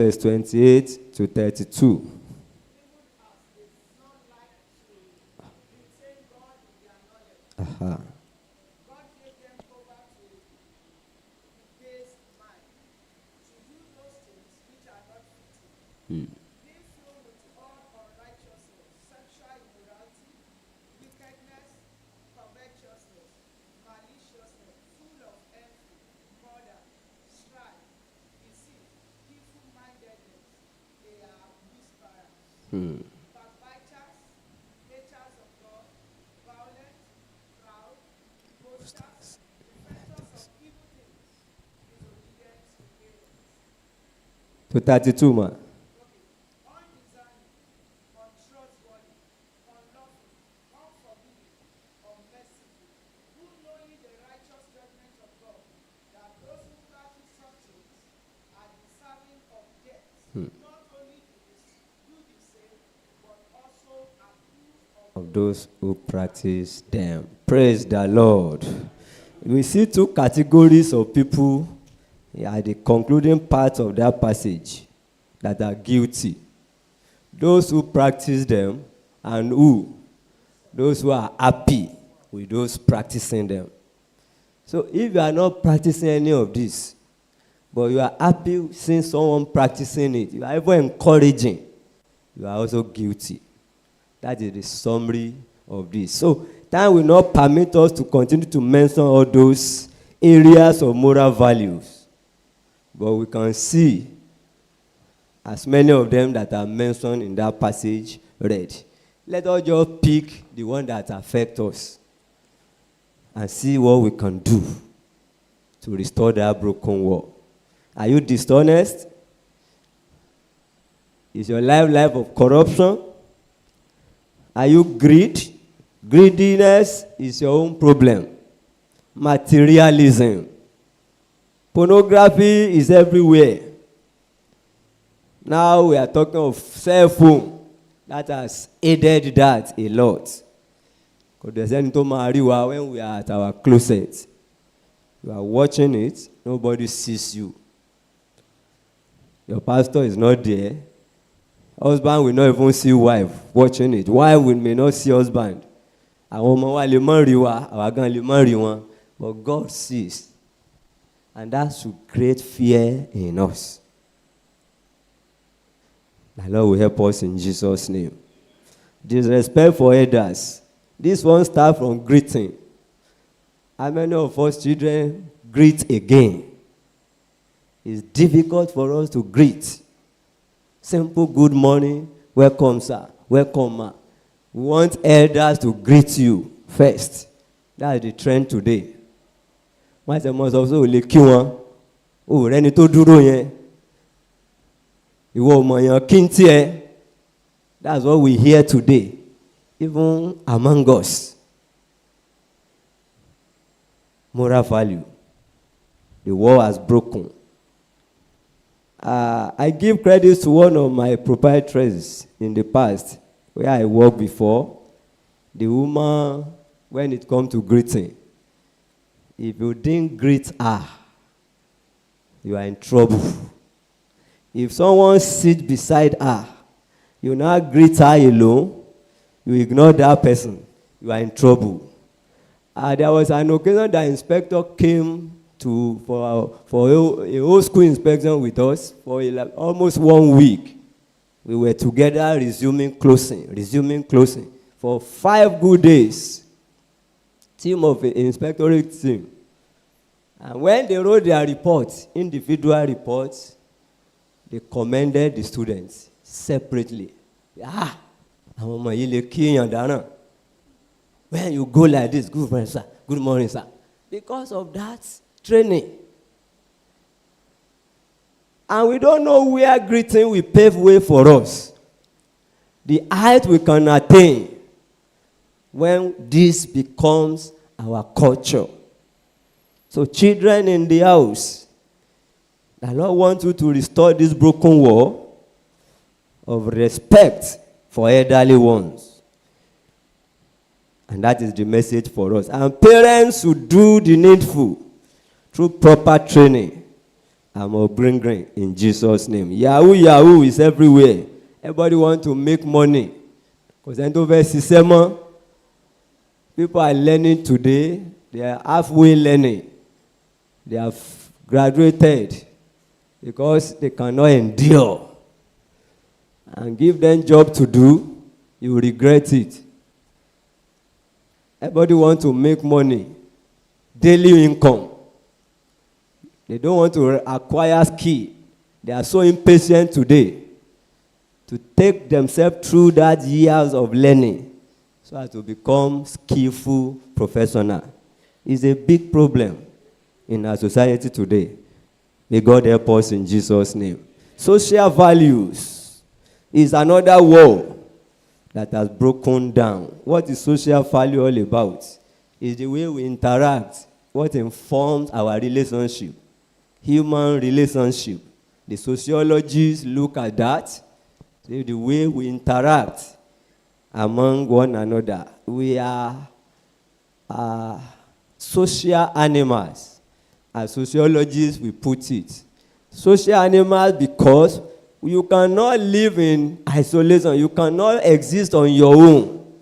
verse 28 to 32. Uh-huh. Hmm. Hmm. To 32, man. Of those who practice them. Praise the Lord. We see two categories of people at the concluding part of that passage that are guilty. Those who practice them and who? Those who are happy with those practicing them. So if you are not practicing any of this, but you are happy seeing someone practicing it, you are even encouraging, you are also guilty. That is the summary of this. So time will not permit us to continue to mention all those areas of moral values. But we can see as many of them that are mentioned in that passage read. Let us just pick the one that affects us and see what we can do to restore that broken wall. Are you dishonest? Is your life of corruption? Are you greed? Greediness is your own problem. Materialism. Pornography is everywhere. Now we are talking of cell phone. That has aided that a lot. Because there's any to marry when we are at our closet. You are watching it, nobody sees you. Your pastor is not there. Husband will not even see wife watching it. Wife may not see husband. But God sees. And that should create fear in us. The Lord will help us in Jesus' name. Disrespect for elders. This one starts from greeting. How many of us children greet again? It's difficult for us to greet. Simple good morning, welcome sir, welcome ma. We want elders to greet you first. That's the trend today. Why say must also le kí wọn? O rẹni tó dúró yẹn. Ìwọ ọmọ yẹn kí n tiẹ̀. That's what we hear today, even among us. Moral value. The wall has broken. I give credit to one of my proprietaries in the past, where I worked before. The woman, when it comes to greeting, if you didn't greet her, you are in trouble. If someone sits beside her, you now greet her alone, you ignore that person, you are in trouble. There was an occasion that inspector came for a whole school inspection with us for almost 1 week. We were together resuming closing for 5 good days. Team of the inspectorate team. And when they wrote their reports, individual reports, they commended the students separately. When you go like this, good morning, sir. Good morning, sir. Because of that training. And we don't know where greeting will pave way for us. The height we can attain when this becomes our culture. So children in the house, the Lord wants you to restore this broken wall of respect for elderly ones. And that is the message for us. And parents should do the needful through proper training I'm a green in Jesus' name. Yahoo is everywhere. Everybody want to make money. Because people are learning today. They are halfway learning. They have graduated because they cannot endure. And give them job to do, you will regret it. Everybody want to make money, daily income. They don't want to acquire skill. They are so impatient today to take themselves through that years of learning so as to become skillful professional. It's a big problem in our society today. May God help us in Jesus' name. Social values is another wall that has broken down. What is social value all about? It's the way we interact, what informs our relationship, human relationship. The sociologists look at that, the way we interact among one another. We are social animals, as sociologists we put it. Social animals because you cannot live in isolation. You cannot exist on your own.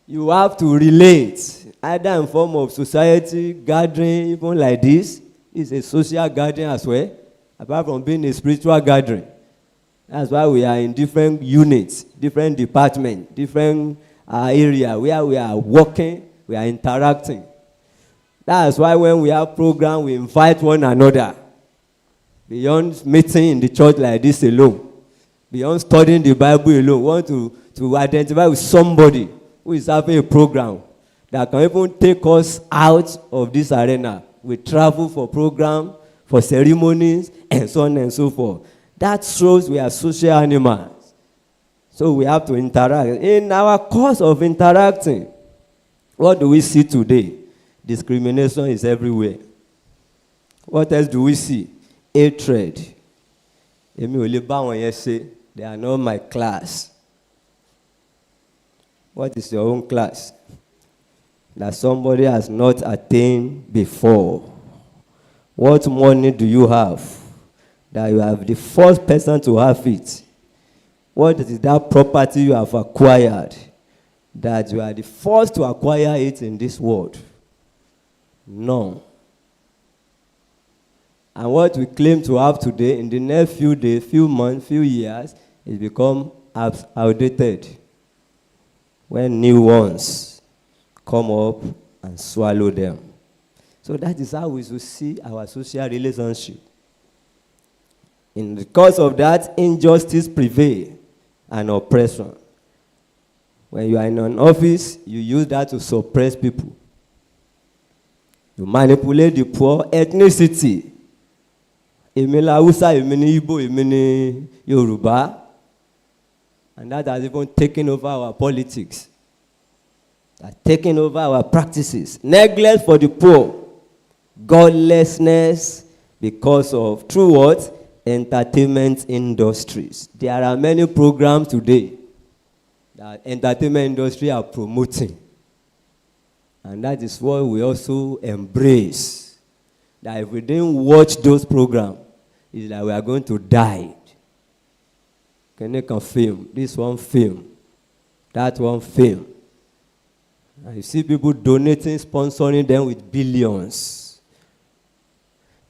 You have to relate, either in form of society, gathering, even like this. It's a social gathering as well, apart from being a spiritual gathering. That's why we are in different units, different departments, different areas where we are working, we are interacting. That's why when we have program, we invite one another. Beyond meeting in the church like this alone, beyond studying the Bible alone, we want to identify with somebody who is having a program that can even take us out of this arena. We travel for program, for ceremonies, and so on and so forth. That shows we are social animals. So we have to interact. In our course of interacting, what do we see today? Discrimination is everywhere. What else do we see? Hatred. They are not my class. What is your own class? That somebody has not attained before. What money do you have? That you have the first person to have it. What is that property you have acquired? That you are the first to acquire it in this world? No. And what we claim to have today, in the next few days, few months, few years, it become outdated. When new ones come up and swallow them. So that is how we should see our social relationship. In the course of that, injustice prevails and oppression. When you are in an office, you use that to suppress people. You manipulate the poor, ethnicity. Èmi la Hausa, èmi ni Igbo, èmi ni Yoruba. And that has even taken over our politics. That's taken over our practices. Neglect for the poor. Godlessness because of, through what? Entertainment industries. There are many programs today that entertainment industry are promoting. And that is what we also embrace. That if we didn't watch those programs, it's like we are going to die. Can they can film? This one film. That one film. And you see people donating, sponsoring them with billions.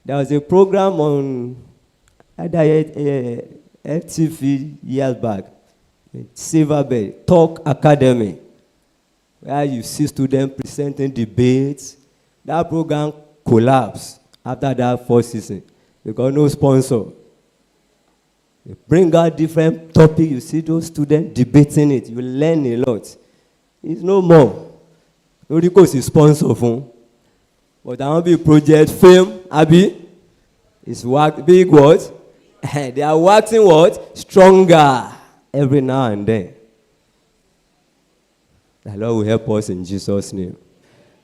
There was a program on FTV years back, Silverbell, Talk Academy, where you see students presenting debates. That program collapsed after that first season because no sponsor. You bring out different topics, you see those students debating it, you learn a lot. It's no more. No because it's sponsor phone. But I want to be project fame, Abby. It's work big what? They are working what? Stronger every now and then. The Lord will help us in Jesus' name.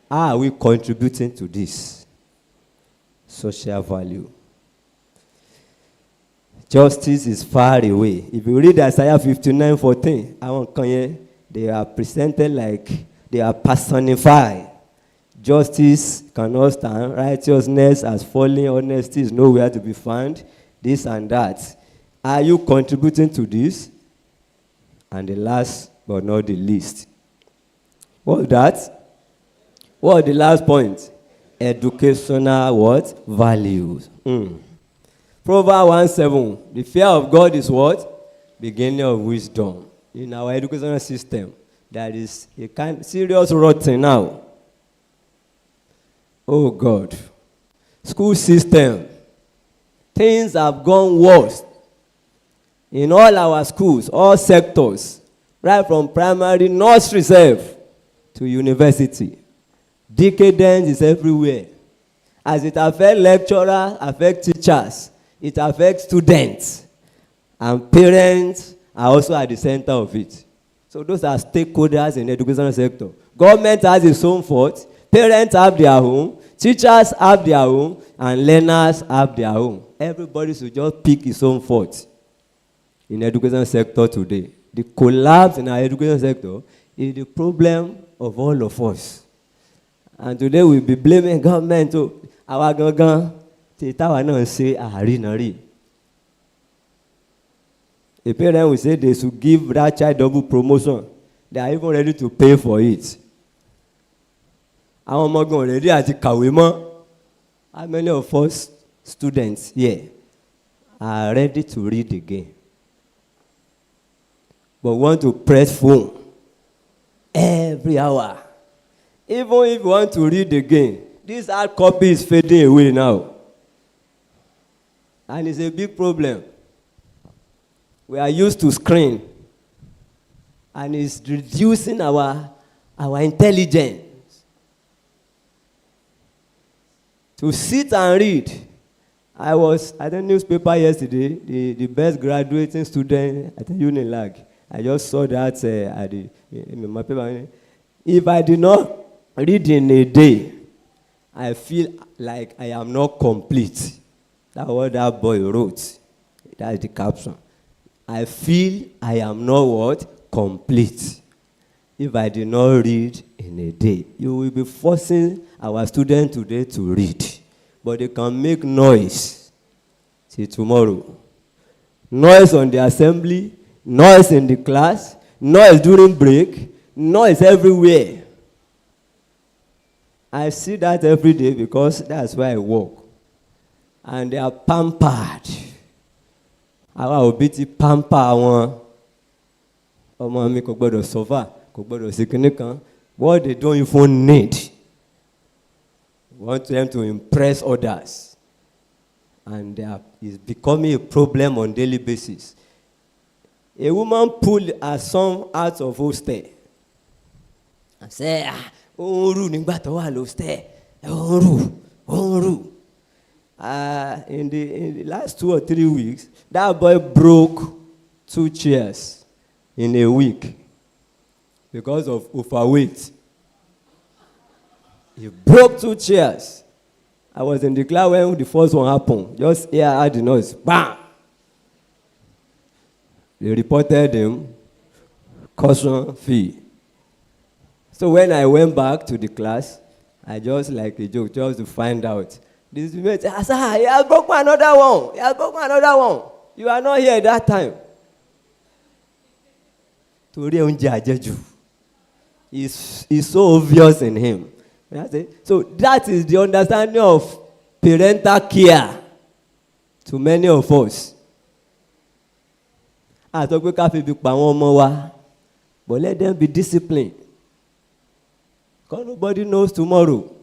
How are we contributing to this? Social value. Justice is far away. If you read Isaiah 59:14, they are presented like they are personified Justice cannot stand. Righteousness has fallen. Honesty is nowhere to be found. This and that. Are you contributing to this? And the last but not the least. What's that? What the last point? Educational what? Values. Proverbs 1:7. The fear of God is what? Beginning of wisdom. In our educational system, there is a kind serious rotting now. Oh God. School system. Things have gone worse. In all our schools, all sectors, right from primary, nursery self, to university. Decadence is everywhere. As it affects lecturers, affects teachers, it affects students. And parents are also at the center of it. So those are stakeholders in the educational sector. Government has its own fault. Parents have their own. Teachers have their own. And learners have their own. Everybody should just pick his own fault in the education sector today. The collapse in our education sector is the problem of all of us. And today we'll be blaming government. Our gangan, titawa na say arinari. A parent will say they should give that child double promotion. They are even ready to pay for it. Àwọn ọmọ gan ready àti kàwé mọ́. How many of us students here are ready to read again? But want to press phone every hour. Even if you want to read again, this hard copy is fading away now. And it's a big problem. We are used to screen. And it's reducing our intelligence. To sit and read. I was at the newspaper yesterday, the best graduating student at Unilag. I just saw that in my paper. If I did not read in a day, I feel like I am not complete. That's what that boy wrote. That's the caption. I feel I am not what? Complete. If I did not read in a day. You will be forcing our students today to read. But they can make noise till tomorrow. Noise on the assembly, noise in the class, noise during break, noise everywhere. I see that every day because that's where I work. And they are pampered. Àwa òbí ti pamper wọn. Ọmọ mi kò gbọdọ̀ suffer, kò gbọdọ̀ ṣe kinní kan. What they don't even need. We want them to impress others. And it's becoming a problem on a daily basis. A woman pulled her son out of hostel and said, Oru nígbà tó wà lóstẹ̀, Oru. In the last 2 or 3 weeks, that boy broke 2 chairs in a week because of overweight. He broke 2 chairs. I was in the class when the first one happened. Just here, I had the noise. Bam! They reported him, caution fee. So when I went back to the class, I just like a joke, just to find out. This mate said, sir, he has broken another one. He has broken another one. You are not here at that time. Torí oúnjẹ àjẹjù. It's so obvious in him. So that is the understanding of parental care to many of us. I talk pé ká fi bí pa àwọn ọmọ wa, but let them be disciplined. Because nobody knows tomorrow.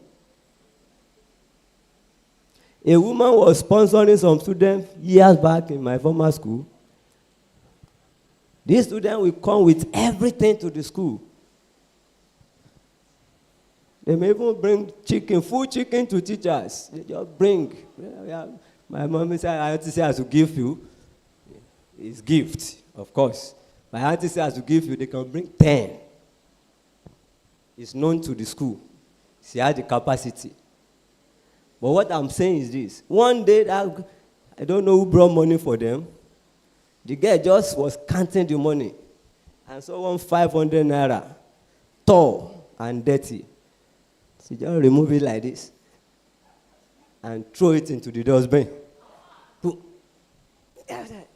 A woman was sponsoring some students years back in my former school. This student will come with everything to the school. They may even bring chicken, full chicken to teachers. They just bring. My mom said, I auntie said I should give you. It's gift, of course. My auntie said I should give you, they can bring 10. It's known to the school. She had the capacity. But what I'm saying is this. One day, I don't know who brought money for them. The girl just was counting the money. And so 500 naira, tall and dirty. So just remove it like this and throw it into the dustbin.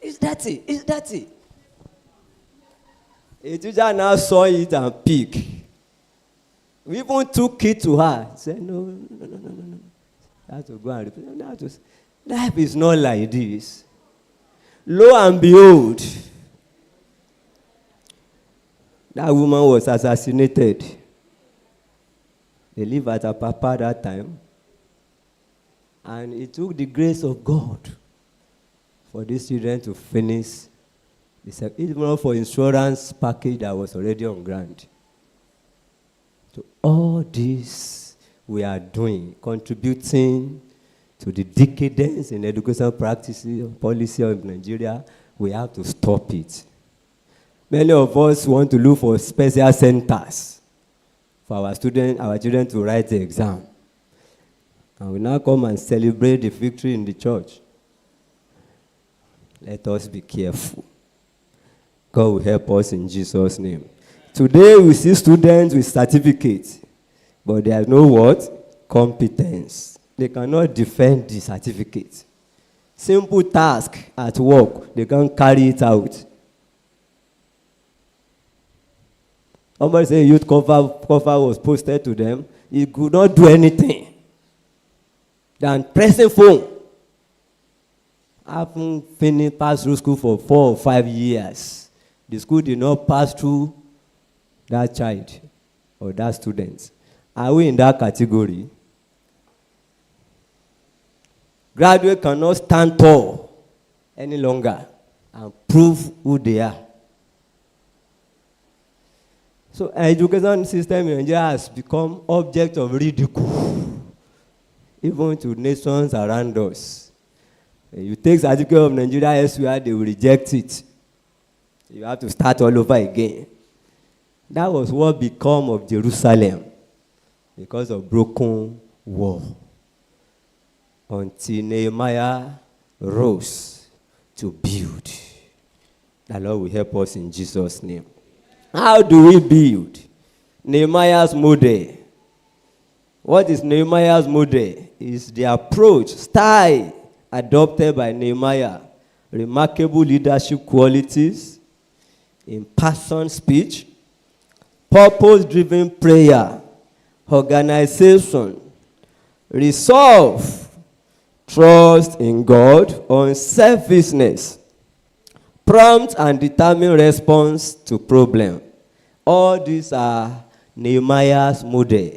It's dirty. It's dirty. A teacher now saw it and picked. We even took it to her. Said, no. I have to go and repeat. Life is not like this. Lo and behold, that woman was assassinated. They lived at her papa that time. And it took the grace of God for these children to finish even for insurance package that was already on ground. So all this we are doing, contributing to the decadence in educational practices, policy of Nigeria, we have to stop it. Many of us want to look for special centers for our children to write the exam. And we now come and celebrate the victory in the church. Let us be careful. God will help us in Jesus' name. Today we see students with certificates, but there is no what? Competence. They cannot defend the certificate. Simple task at work, they can't carry it out. Somebody say youth cover was posted to them. He could not do anything than pressing phone. I've passed through school for 4 or 5 years. The school did not pass through that child or that student. Are we in that category? Graduates cannot stand tall any longer and prove who they are. So education system in Nigeria has become object of ridicule, even to nations around us. You take certificate of Nigeria elsewhere, they will reject it. You have to start all over again. That was what became of Jerusalem because of broken wall. Until Nehemiah rose to build. The Lord will help us in Jesus' name. How do we build? Nehemiah's model. What is Nehemiah's model? It's the approach, style adopted by Nehemiah. Remarkable leadership qualities, impassioned speech, purpose-driven prayer, organization, resolve, trust in God, unselfishness, prompt and determined response to problem. All these are Nehemiah's model.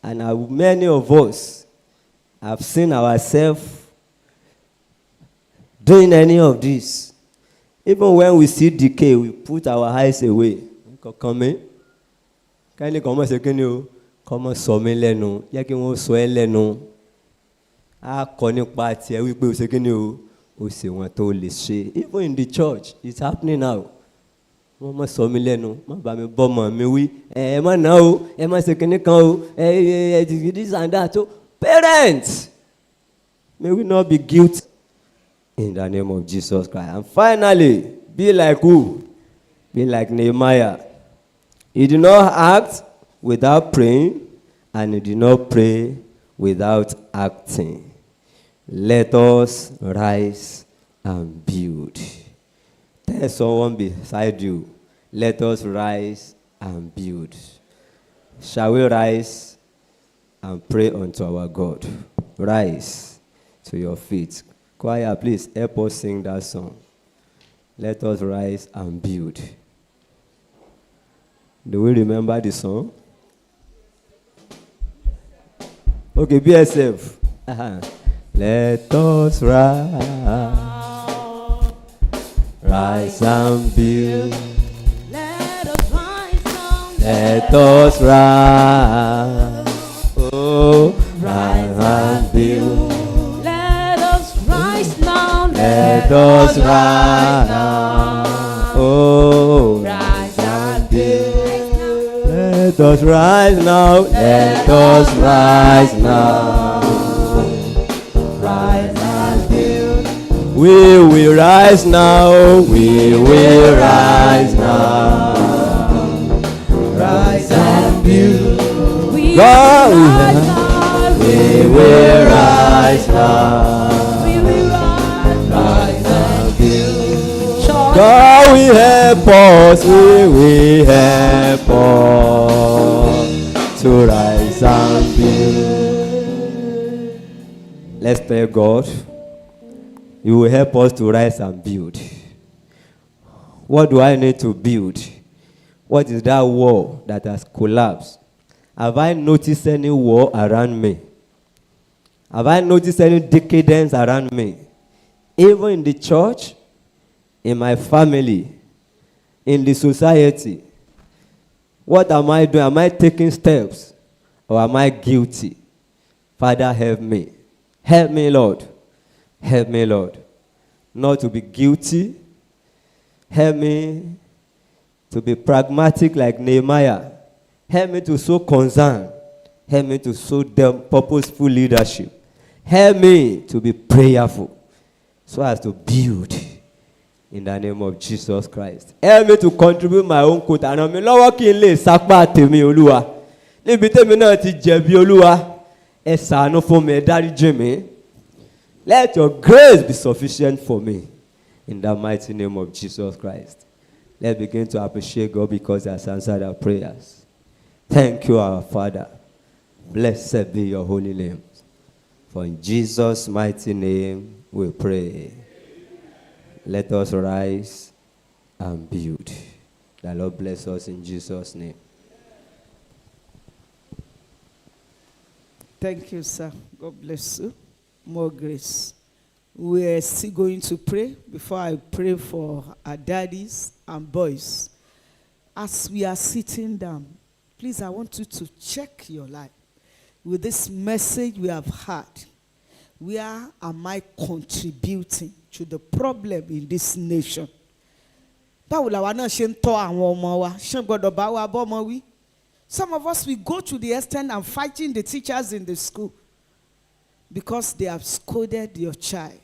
And many of us have seen ourselves doing any of this. Even when we see decay, we put our eyes away. Come in. Can you come and say, can you come and saw me leno? Ya ki won so e leno. A ko nipa ti e wi pe o se kini o se won to le se. Even in the church, it's happening now. Wọ́n mọ̀ sọ mí lẹ́nu, má bá mi bọ́ mọ̀ mi wí, ẹ má ná o, ẹ má ṣe kinní kan o, this and that. So, parents, may we not be guilty in the name of Jesus Christ. And finally, be like who? Be like Nehemiah. He did not act without praying, and he did not pray without acting. Let us rise and build. Tell someone beside you, let us rise and build. Shall we rise and pray unto our God? Rise to your feet. Choir, please help us sing that song. Let us rise and build. Do we remember the song? Okay, BSF. Let us rise and build. Let us rise now. Let us rise. Oh, rise and build. Let us rise now. Let us rise now. Oh, Rise and build. let us rise now. Let us rise now. Rise and build. We will rise now. We will rise now. Rise and build. We God, we will rise now. We will rise and build. Church, God will help us, we will help us to rise and build. Let's tell God, He will help us to rise and build. What do I need to build? What is that wall that has collapsed? Have I noticed any wall around me? Have I noticed any decadence around me? Even in the church, in my family, in the society. What am I doing? Am I taking steps? Or am I guilty? Father, help me. Help me, Lord. Help me, Lord. Not to be guilty. Help me to be pragmatic like Nehemiah. Help me to show concern. Help me to show them purposeful leadership. Help me to be prayerful so as to build in the name of Jesus Christ. Help me to contribute my own quota. And I'm lọ́wọ́ kí n lè sapá tèmi Olúwa. Níbi tèmi náà ti jẹ̀bi Olúwa. Ẹ ṣàánú fún mi, ẹ dáríjì mi. Let your grace be sufficient for me. In the mighty name of Jesus Christ. Let's begin to appreciate God because He has answered our prayers. Thank you, our Father. Blessed be your holy name. For in Jesus' mighty name we pray. Let us rise and build. The Lord bless us in Jesus' name. Thank you, sir. God bless you. More grace. We're still going to pray before I pray for our daddies and boys. As we are sitting down, please, I want you to check your life. With this message we have had, where am I contributing to the problem in this nation? Báwo làwa náà ṣe ń tọ́ àwọn ọmọ wa? Ṣé gbọ́dọ̀ bá wa bọ́mọ wí? Some of us, we go to the extent and fighting the teachers in the school because they have scolded your child.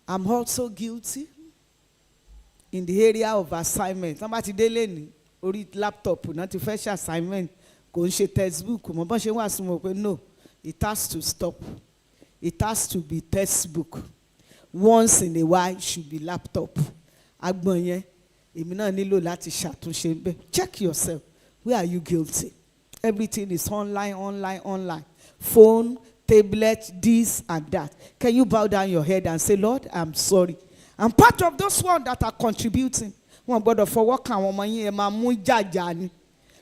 I'm also guilty in the area of assignment. Somebody délé ní orí laptop náà ti fẹ́ ṣe assignment kò ń ṣe textbook mo bọ́n ṣe wá sí mo pé no, it has to stop. It has to be textbook. Once in a while should be laptop. Agbọ̀n yẹn èmi náà nílò láti ṣàtúnṣe bẹ́ẹ̀. Check yourself. Where are you guilty? Everything is online. Phone, tablet, this and that. Can you bow down your head and say, Lord, I'm sorry. I'm part of those ones that are contributing.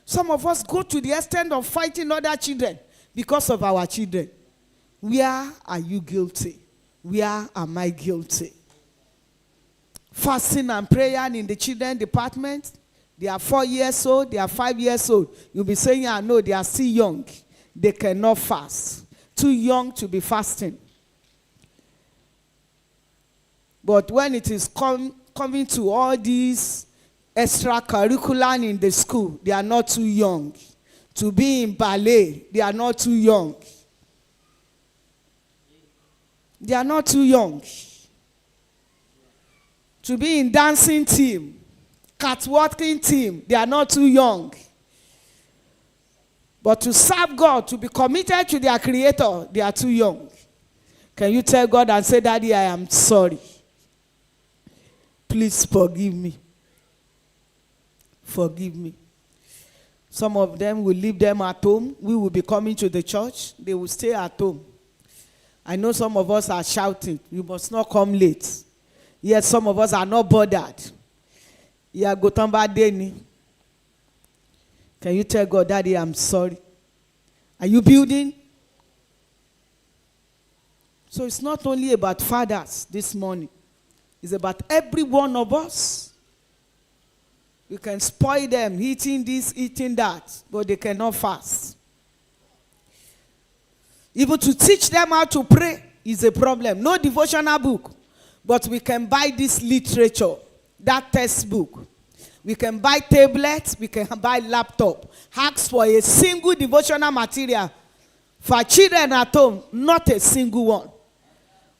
Some of us go to the extent of fighting other children because of our children. Where are you guilty? Where am I guilty? Fasting and prayer in the children department. They are 4 years old, they are 5 years old. You'll be saying, I know they are still young. They cannot fast. Too young to be fasting. But when it is coming to all these extracurricular in the school, they are not too young. To be in ballet, they are not too young. They are not too young. To be in dancing team, catwalking team, they are not too young. But to serve God, to be committed to their Creator, they are too young. Can you tell God and say, Daddy, I am sorry. Please forgive me. Forgive me. Some of them will leave them at home. We will be coming to the church. They will stay at home. I know some of us are shouting, you must not come late. Yet some of us are not bothered. Can you tell God, Daddy, I'm sorry? Are you building? So it's not only about fathers this morning. It's about every one of us. You can spoil them, eating this, eating that, but they cannot fast. Even to teach them how to pray is a problem. No devotional book, but we can buy this literature, that textbook. We can buy tablets, we can buy laptop. Ask for a single devotional material for children at home, not a single one.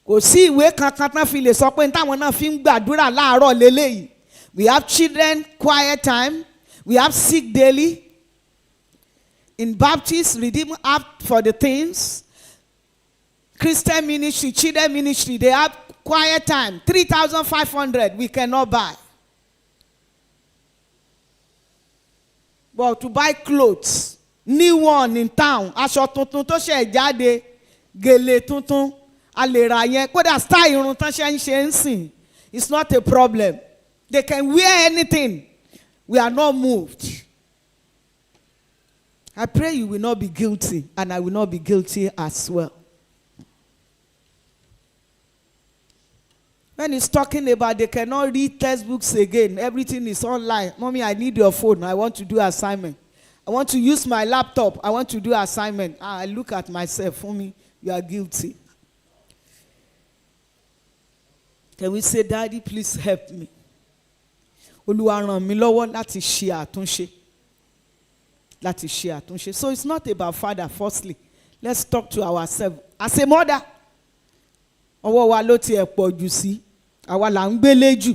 Kò sí ìwé kankan tán fi lè sọ pé táwọn náà fi ń gbàdúrà láàárọ̀ lélẹ́yìí. We have children quiet time. We have sick daily. In Baptist, Redeem app for the things. Christian ministry, children ministry, they have quiet time. 3,500 we cannot buy. But to buy clothes, new one in town, aṣọ tuntun tó ṣe jáde, gèlè tuntun, a lè rà yẹn, kódà style irun tán ṣe ń ṣe ń sìn. It's not a problem. They can wear anything. We are not moved. I pray you will not be guilty, and I will not be guilty as well. When he's talking about they cannot read textbooks again, everything is online. Mommy, I need your phone. I want to do assignment. I want to use my laptop. I want to do assignment. I look at myself. For me, you are guilty. Can we say, Daddy, please help me? Olúwa ràn mí lọ́wọ́ láti ṣe àtúnṣe. Láti ṣe àtúnṣe. So it's not about father, firstly. Let's talk to ourselves. As a mother, ọwọ́ wa ló tiẹ̀ pọ̀ jù sí. Àwa là ń gbélé jù.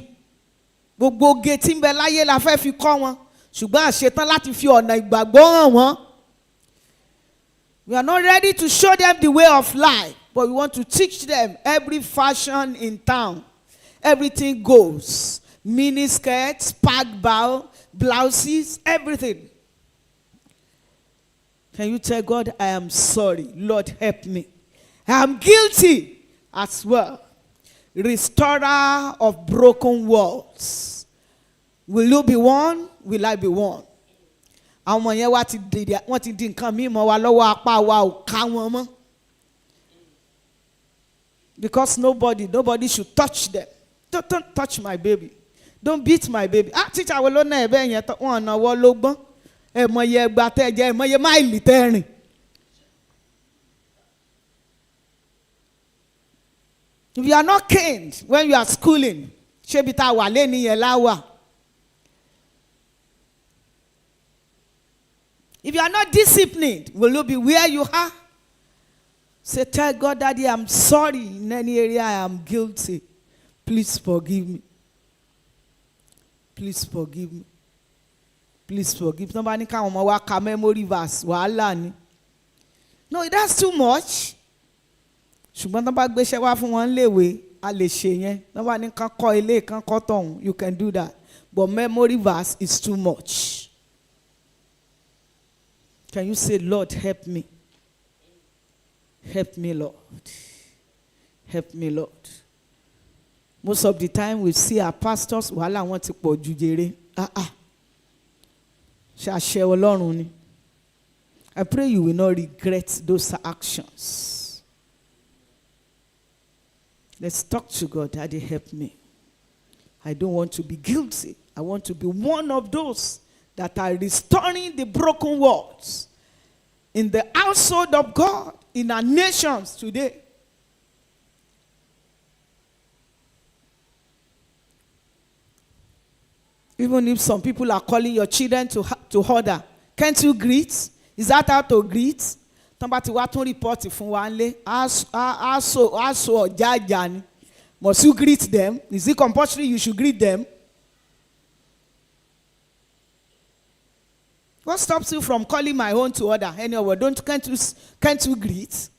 Gbogbo oge tí ń bẹ láyé la fẹ́ fi kọ́ wọn. Ṣùgbọ́n àṣetán láti fi ọ̀nà ìgbàgbọ́ hàn wọ́n. We are not ready to show them the way of life, but we want to teach them every fashion in town. Everything goes. Mini skirts, packed bow, blouses, everything. Can you tell God, I am sorry. Lord, help me. I am guilty as well. Restorer of broken walls. Will you be one? Will I be one? Àwọn ọmọ yẹn wọ́n ti di nǹkan mímọ́ wa lọ́wọ́ apá wa ò ká wọn mọ́. Because nobody should touch them. Don't touch my baby. Don't beat my baby. Teacher wo ló ná ẹ bẹ́ẹ̀ yẹn wọ́n ọ̀nà wọ́n ló gbọ́n. Ẹ mọye ẹgbà tẹ́ jẹ́ ẹ mọye máìlì tẹ́ rìn. If you are not caned when you are schooling, ṣébi tá a wà lẹ́ni yẹn láwà. If you are not disciplined, will you be where you are? Say, tell God, Daddy, I'm sorry in any area I am guilty. Please forgive me. Please forgive me. Please forgive. Somebody come on my memory verse. No, that's too much. Ṣùgbọ́n tó bá gbéṣẹ́ wá fún wọn léwe, a lè ṣe yẹn. Nobody kan kọ́ ilé kan kọ́ tọ̀hún. You can do that. But memory verse is too much. Can you say, Lord, help me? Help me, Lord. Help me, Lord. Most of the time we see our pastors, wàhálà wọn ti pọ̀ jù jèrè. Ṣàṣẹ Ọlọ́run ni. I pray you will not regret those actions. Let's talk to God. Daddy, help me. I don't want to be guilty. I want to be one of those that are restoring the broken walls in the household of God, in our nations today. Even if some people are calling your children to order, can't you greet? Is that how to greet? Somebody wa tún report fún wa nle. Aso ọ̀jájà ni. Must you greet them? Is it compulsory you should greet them? What stops you from calling my own to order? Anyway, can't you greet?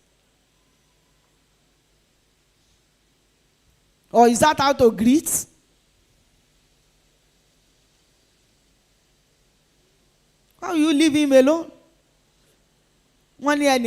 Or is that how to greet? How you leave him alone? One year